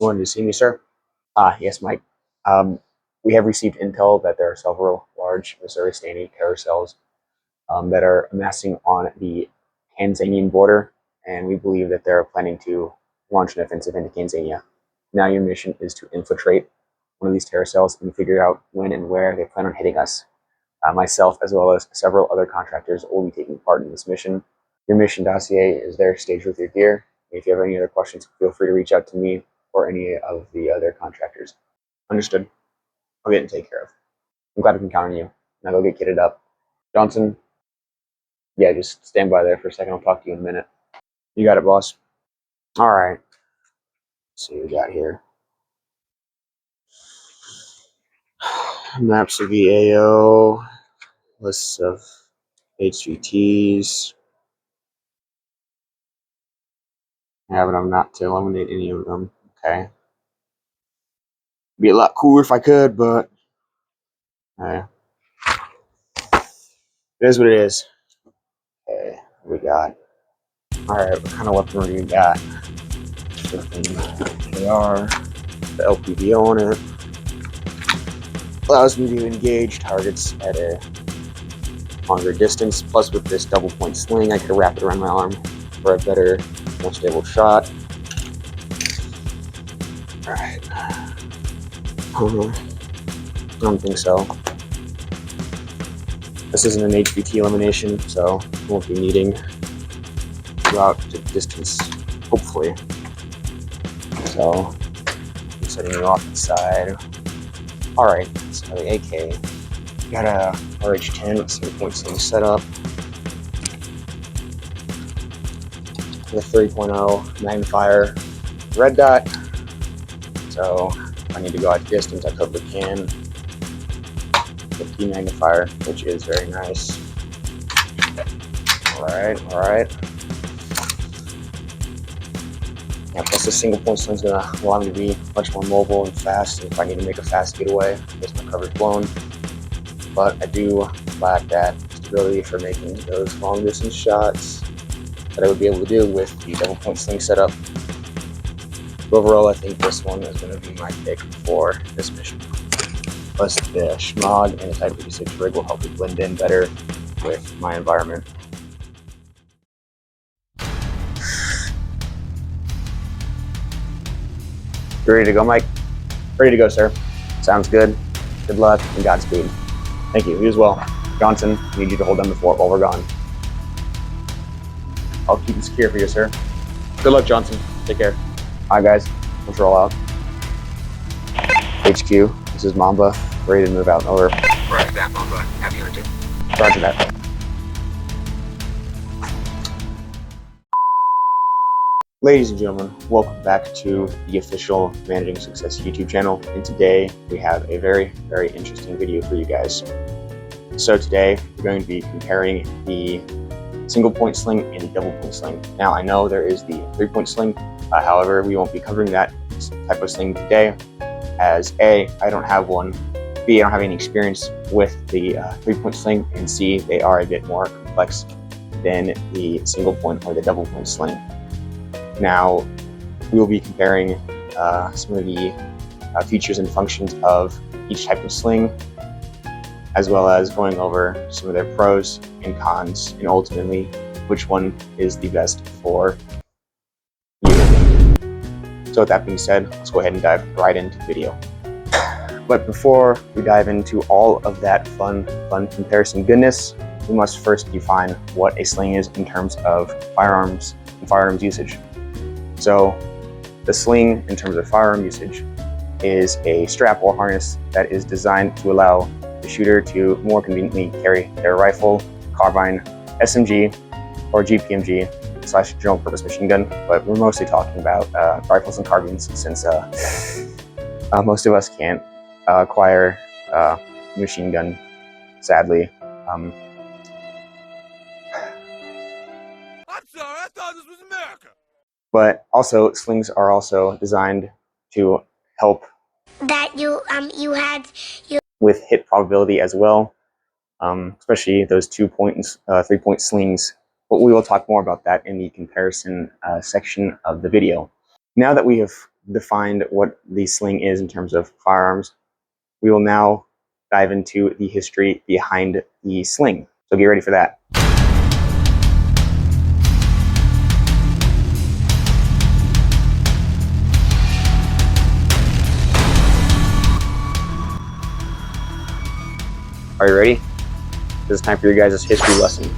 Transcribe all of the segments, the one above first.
wanted to see me, sir? Yes, Mike. Um, we have received intel that there are several large Missouri-standing carousels that are amassing on the Tanzanian border, and we believe that they're planning to launch an offensive into Tanzania. Now your mission is to infiltrate one of these carousels and figure out when and where they plan on hitting us. Myself, as well as several other contractors, will be taking part in this mission. Your mission dossier is there staged with your gear. If you have any other questions, feel free to reach out to me or any of the other contractors. Understood. I'll get it taken care of. I'm glad I can count on you. Now go get kitted up. Johnson, yeah, just stand by there for a second. I'll talk to you in a minute. You got it, boss. All right. Let's see what we got here. Maps of VAO, lists of HVTs. Having them not to eliminate any of them. Okay. Be a lot cooler if I could, but it is what it is. Okay, we got. Alright, what kind of weaponry we got? They are the LPV on it. Allows me to engage targets at a longer distance. Plus, with this double point sling, I could wrap it around my arm for a better, more stable shot. Alright. I don't think so. This isn't an HVT elimination, so we won't be needing throughout the distance, hopefully. So, I'm setting you off to the side. Alright, so the AK. Got a RH-10 single point sling setup. With 3.0 magnifier. Red dot. So, if I need to go out to distance, I totally can. 50 magnifier, which is very nice. Alright. Yeah, plus the single point sling is going to allow me to be much more mobile and fast if I need to make a fast getaway because my cover's blown. But I do lack that stability for making those long distance shots that I would be able to do with the double point sling setup. Overall, I think this one is going to be my pick for this mission. Plus the Schmog and the Type 56 rig will help me blend in better with my environment. You ready to go, Mike? Ready to go, sir. Sounds good. Good luck and Godspeed. Thank you. You as well. Johnson, I need you to hold down the fort while we're gone. I'll keep it secure for you, sir. Good luck, Johnson. Take care. Alright, guys. Let's roll out. HQ, this is Mamba. Ready to move out. Over. Roger that, Mamba. Have you hunted? Roger that. Ladies and gentlemen, welcome back to the official Managing Success YouTube channel. And today we have a very, very interesting video for you guys. So today we're going to be comparing the single point sling and the double point sling. Now I know there is the 3-point sling, however, we won't be covering that type of sling today as A, I don't have one, B, I don't have any experience with the 3-point sling, and C, they are a bit more complex than the single point or the double point sling. Now, we will be comparing some of the features and functions of each type of sling, as well as going over some of their pros and cons, and ultimately, which one is the best for you. So with that being said, let's go ahead and dive right into the video. But before we dive into all of that fun comparison goodness, we must first define what a sling is in terms of firearms and firearms usage. So the sling, in terms of firearm usage, is a strap or harness that is designed to allow the shooter to more conveniently carry their rifle, carbine, SMG, or GPMG / general purpose machine gun, but we're mostly talking about rifles and carbines since most of us can't acquire machine gun, sadly. I'm sorry, I thought this was America. But also, slings are also designed to help that you had with hit probability as well, especially those 3-point slings. But we will talk more about that in the comparison section of the video. Now that we have defined what the sling is in terms of firearms, we will now dive into the history behind the sling. So get ready for that. Are you ready? This is time for your guys' history lesson.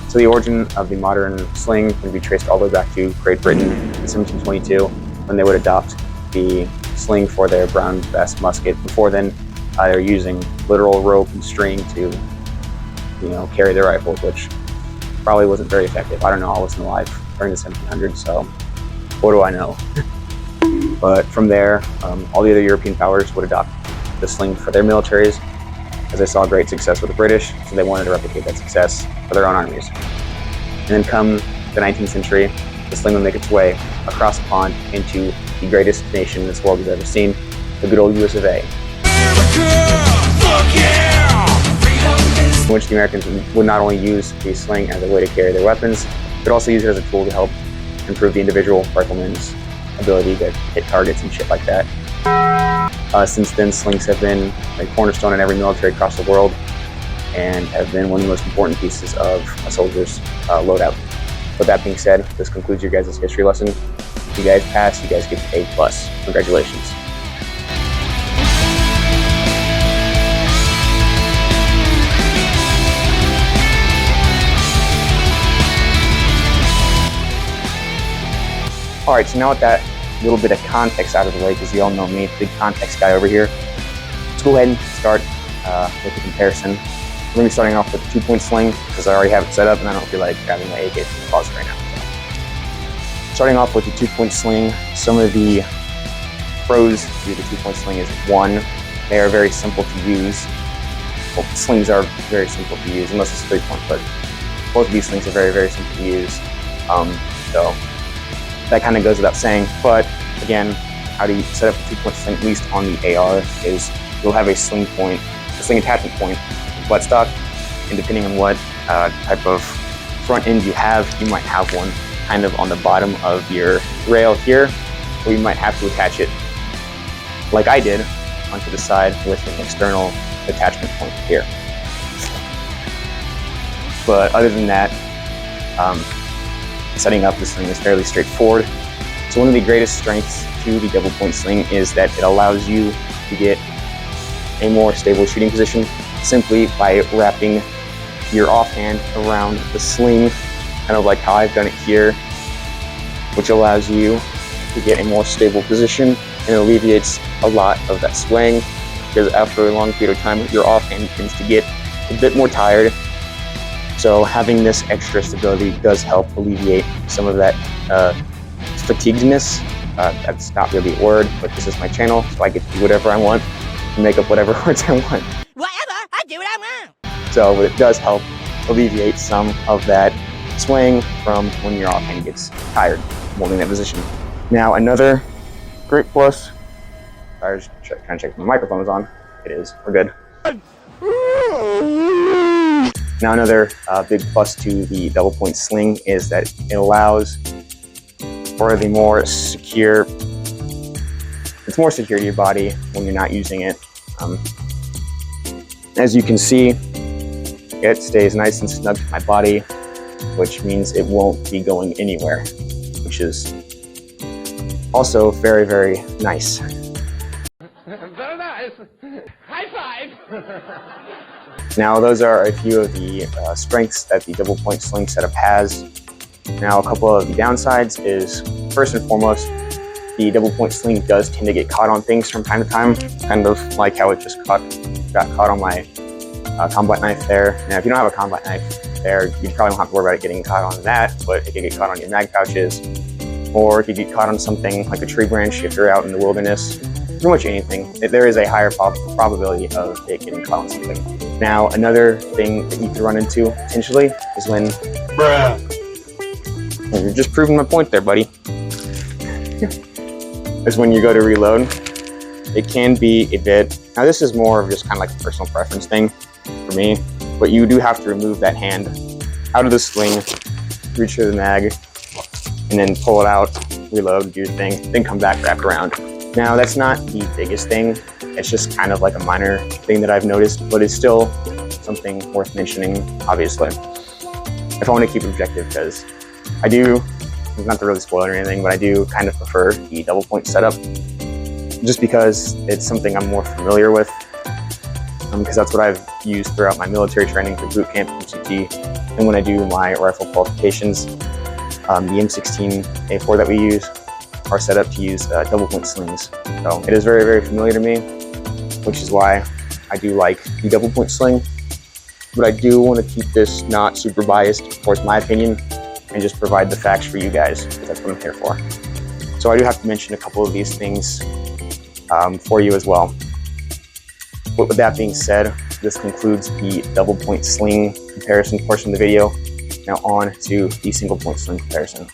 So the origin of the modern sling can be traced all the way back to Great Britain in 1722, when they would adopt the sling for their brown vest musket. Before then, they were using literal rope and string to, carry their rifles, which probably wasn't very effective. I don't know, I wasn't alive during the 1700s, so what do I know? But from there, all the other European powers would adopt the sling for their militaries, as they saw great success with the British, so they wanted to replicate that success for their own armies. And then come the 19th century, the sling would make its way across the pond into the greatest nation this world has ever seen, the good old US of A. In which the Americans would not only use the sling as a way to carry their weapons, but also use it as a tool to help improve the individual rifleman's ability to hit targets and shit like that. Since then, slings have been a cornerstone in every military across the world and have been one of the most important pieces of a soldier's loadout. With that being said, this concludes your guys' history lesson. If you guys pass, you guys get A+. Congratulations. Alright, so now with that little bit of context out of the way, because you all know me, big context guy over here, let's go ahead and start with the comparison. We're going to be starting off with the 2-point sling, because I already have it set up and I don't feel like grabbing my AK from the closet right now. So, starting off with the 2-point sling, some of the pros to the 2-point sling is, one, they are very simple to use. Well, slings are very simple to use, unless it's 3-point, but both of these slings are very, very simple to use. So that kind of goes without saying, but again, how do you set up a 2-point sling, at least on the AR, is you'll have a sling attachment point, buttstock, and depending on what type of front end you have, you might have one kind of on the bottom of your rail here, or you might have to attach it, like I did, onto the side with an external attachment point here. But other than that, setting up the sling is fairly straightforward. So one of the greatest strengths to the double point sling is that it allows you to get a more stable shooting position simply by wrapping your offhand around the sling, kind of like how I've done it here, which allows you to get a more stable position and alleviates a lot of that swaying, because after a long period of time, your offhand tends to get a bit more tired. So having this extra stability does help alleviate some of that fatiguedness. That's not really a word, but this is my channel, so I get to do whatever I want and make up whatever words I want. Whatever, I do what I want. So it does help alleviate some of that swaying from when your offhand gets tired holding that position. Now another great plus, I was trying to check if my microphone is on. It is, we're good. Now another big plus to the double point sling is that it allows for the more secure, it's more secure to your body when you're not using it. As you can see, it stays nice and snug to my body, which means it won't be going anywhere, which is also very, very nice. Very nice. High five. Now those are a few of the strengths that the double point sling setup has. Now a couple of the downsides is, first and foremost, the double point sling does tend to get caught on things from time to time, kind of like how it just got caught on my combat knife there. Now if you don't have a combat knife there, you probably don't have to worry about it getting caught on that, but it can get caught on your mag pouches, or it could get caught on something like a tree branch if you're out in the wilderness. Pretty much anything. There is a higher probability of it getting caught on something. Now, another thing that you could run into potentially is when... You're just proving my point there, buddy. Is when you go to reload. It can be a bit... Now, this is more of just kind of like a personal preference thing for me, but you do have to remove that hand out of the sling, reach for the mag, and then pull it out reload, do your thing, then come back, wrap around. Now, that's not the biggest thing. It's just kind of like a minor thing that I've noticed, but it's still something worth mentioning, obviously, if I want to keep it objective, because I do, not to really spoil it or anything, but I do kind of prefer the double point setup, just because it's something I'm more familiar with, because that's what I've used throughout my military training for boot camp, MCT, and when I do my rifle qualifications. The M16A4 that we use are set up to use double point slings. So it is very, very familiar to me, which is why I do like the double point sling. But I do want to keep this not super biased towards my opinion and just provide the facts for you guys, because that's what I'm here for. So I do have to mention a couple of these things for you as well. But with that being said, this concludes the double point sling comparison portion of the video. Now on to the single point sling comparison.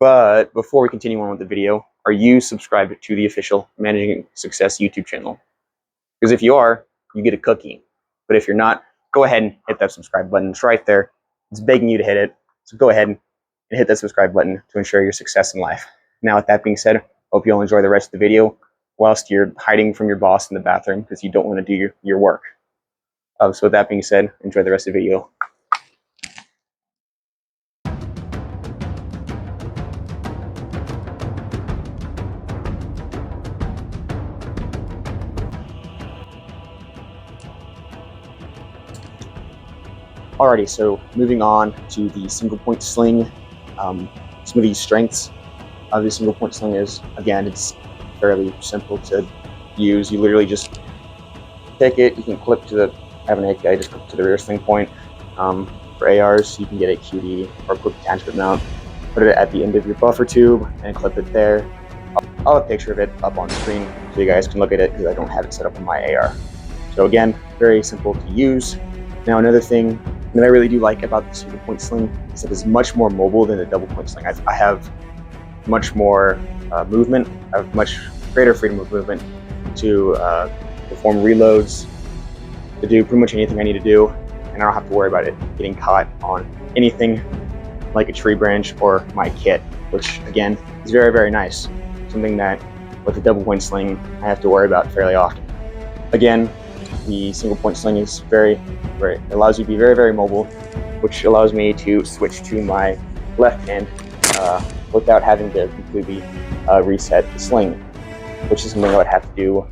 But before we continue on with the video, are you subscribed to the official Managing Success YouTube channel? Because if you are, you get a cookie. But if you're not, go ahead and hit that subscribe button. It's right there. It's begging you to hit it. So go ahead and hit that subscribe button to ensure your success in life. Now, with that being said, hope you'll enjoy the rest of the video whilst you're hiding from your boss in the bathroom because you don't want to do your work. So with that being said, enjoy the rest of the video. Alrighty, so moving on to the single point sling. Some of these strengths of the single point sling is, again, it's fairly simple to use. You literally just take it, you can clip to the, I have an AK, just clip to the rear sling point. For ARs, you can get a QD or quick attachment mount, put it at the end of your buffer tube and clip it there. I'll have a picture of it up on screen so you guys can look at it because I don't have it set up on my AR. So again, very simple to use. Now another thing that I really do like about the single point sling is that it's much more mobile than the double point sling. I have much more movement. I have much greater freedom of movement to perform reloads, to do pretty much anything I need to do, and I don't have to worry about it getting caught on anything like a tree branch or my kit, which again is very, very nice. Something that with the double point sling I have to worry about fairly often. Again, the single point sling is it allows you to be very, very mobile, which allows me to switch to my left hand without having to completely reset the sling, which is something I would have to do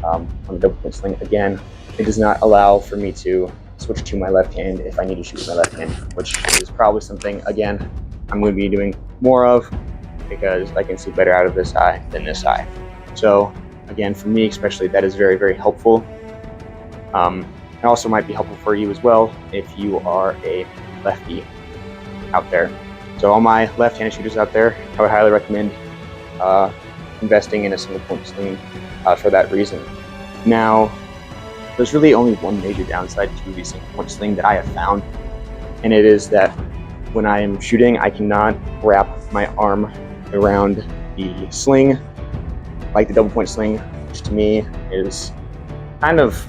on the double point sling. Again, it does not allow for me to switch to my left hand if I need to shoot with my left hand, which is probably something, again, I'm going to be doing more of because I can see better out of this eye than this eye. So again, for me especially, that is very, very helpful. It also might be helpful for you as well if you are a lefty out there. So all my left-handed shooters out there, I would highly recommend investing in a single point sling for that reason. Now, there's really only one major downside to the single point sling that I have found, and it is that when I am shooting, I cannot wrap my arm around the sling like the double point sling, which to me is kind of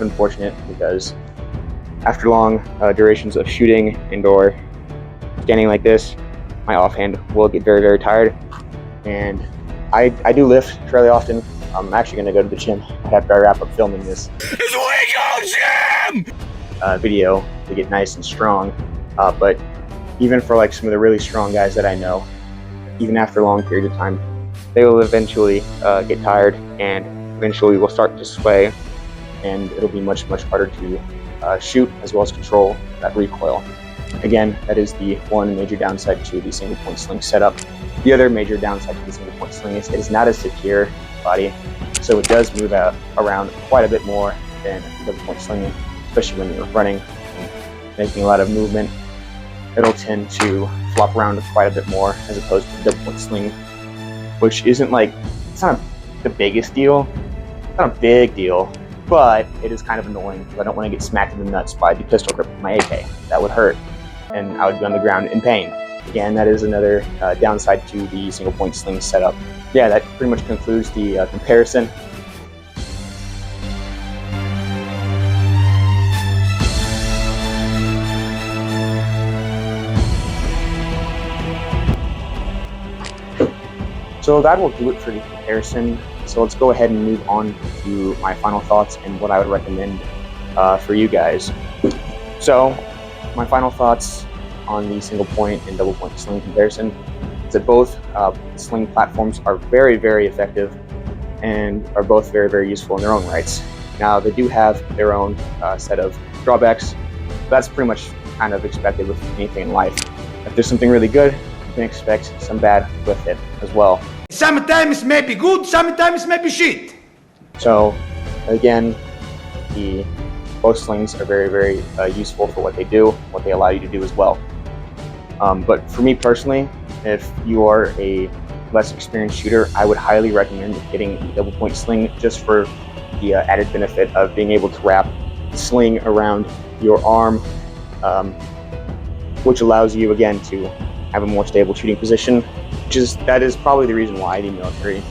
unfortunate, because after long durations of shooting and or standing like this, my offhand will get very, very tired. And I do lift fairly often. I'm actually going to go to the gym after I wrap up filming this video to get nice and strong. But even for like some of the really strong guys that I know, even after long periods of time, they will eventually get tired and eventually will start to sway, and it'll be much, much harder to shoot as well as control that recoil. Again, that is the one major downside to the single point sling setup. The other major downside to the single point sling is it is not as secure body, so it does move around quite a bit more than the double point sling, especially when you're running and making a lot of movement. It'll tend to flop around quite a bit more as opposed to the double point sling, which isn't like, it's not the biggest deal, it's not a big deal, but it is kind of annoying because I don't want to get smacked in the nuts by the pistol grip of my AK. That would hurt, and I would be on the ground in pain. Again, that is another downside to the single point sling setup. Yeah, that pretty much concludes the comparison. So that will do it for the comparison. So let's go ahead and move on to my final thoughts and what I would recommend for you guys. So my final thoughts on the single point and double point sling comparison is that both sling platforms are very, very effective and are both very, very useful in their own rights. Now, they do have their own set of drawbacks. That's pretty much kind of expected with anything in life. If there's something really good, you can expect some bad with it as well. Sometimes may be good, sometimes may be shit. So, again, both slings are very, very useful for what they do, what they allow you to do as well. But for me personally, if you are a less experienced shooter, I would highly recommend getting the double point sling just for the added benefit of being able to wrap the sling around your arm, which allows you again to have a more stable shooting position. That is probably the reason why the military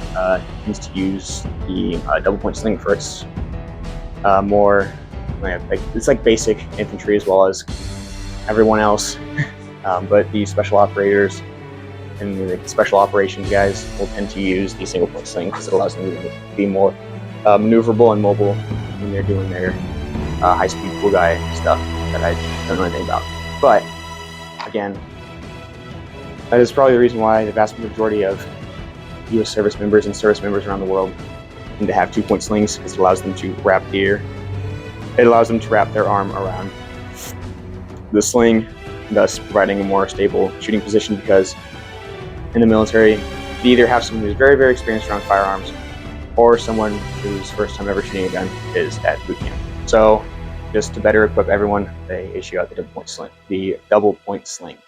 tends to use the double point sling for its more it's like basic infantry as well as everyone else. But the special operators and the special operations guys will tend to use the single point sling because it allows them to be more maneuverable and mobile when they're doing their high-speed cool guy stuff that I don't know anything about. But again, that is probably the reason why the vast majority of U.S. service members and service members around the world tend to have 2-point slings, because it allows them to wrap their arm around the sling, thus providing a more stable shooting position. Because in the military, you either have someone who's very, very experienced around firearms, or someone whose first time ever shooting a gun is at boot camp. So, just to better equip everyone, they issue out the double point sling,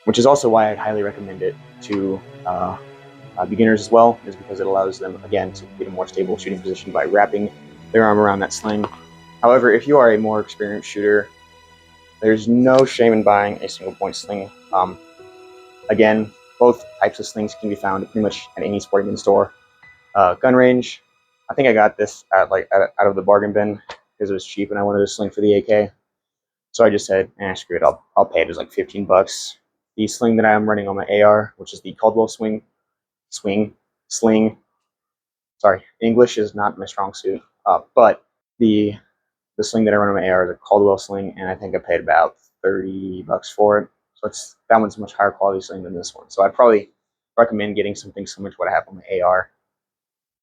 which is also why I'd highly recommend it to beginners as well, is because it allows them, again, to get a more stable shooting position by wrapping their arm around that sling. However, if you are a more experienced shooter, there's no shame in buying a single point sling. Again, both types of slings can be found pretty much at any sporting goods store. Gun range, I think I got this out of the bargain bin because it was cheap and I wanted a sling for the AK. So I just said, screw it, I'll pay it. It was like 15 bucks. The sling that I'm running on my AR, which is the Caldwell sling. Sorry, English is not my strong suit. But the sling that I run on my AR is a Caldwell sling, and I think I paid about 30 bucks for it. So that one's a much higher quality sling than this one. So I'd probably recommend getting something similar to what I have on my AR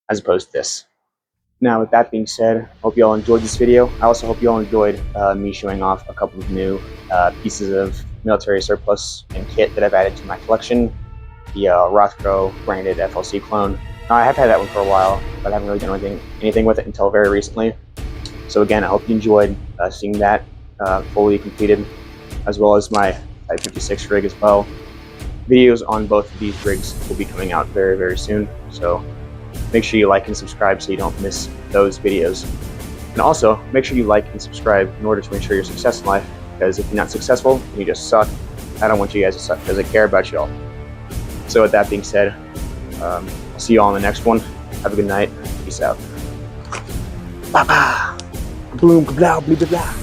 as opposed to this. Now, with that being said, hope you all enjoyed this video. I also hope you all enjoyed me showing off a couple of new pieces of military surplus and kit that I've added to my collection. The Rothko branded FLC clone. Now, I have had that one for a while, but I haven't really done anything with it until very recently. So again, I hope you enjoyed seeing that fully completed, as well as my Type 56 rig as well. Videos on both of these rigs will be coming out very, very soon. So make sure you like and subscribe so you don't miss those videos. And also, make sure you like and subscribe in order to ensure your success in life, because if you're not successful, you just suck. I don't want you guys to suck because I care about you all. So with that being said, I'll see you all in the next one. Have a good night. Peace out. Bye-bye. Bloom, blah, blah, blah, blah.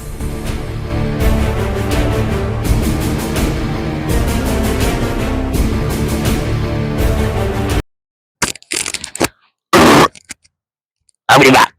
I'll be back.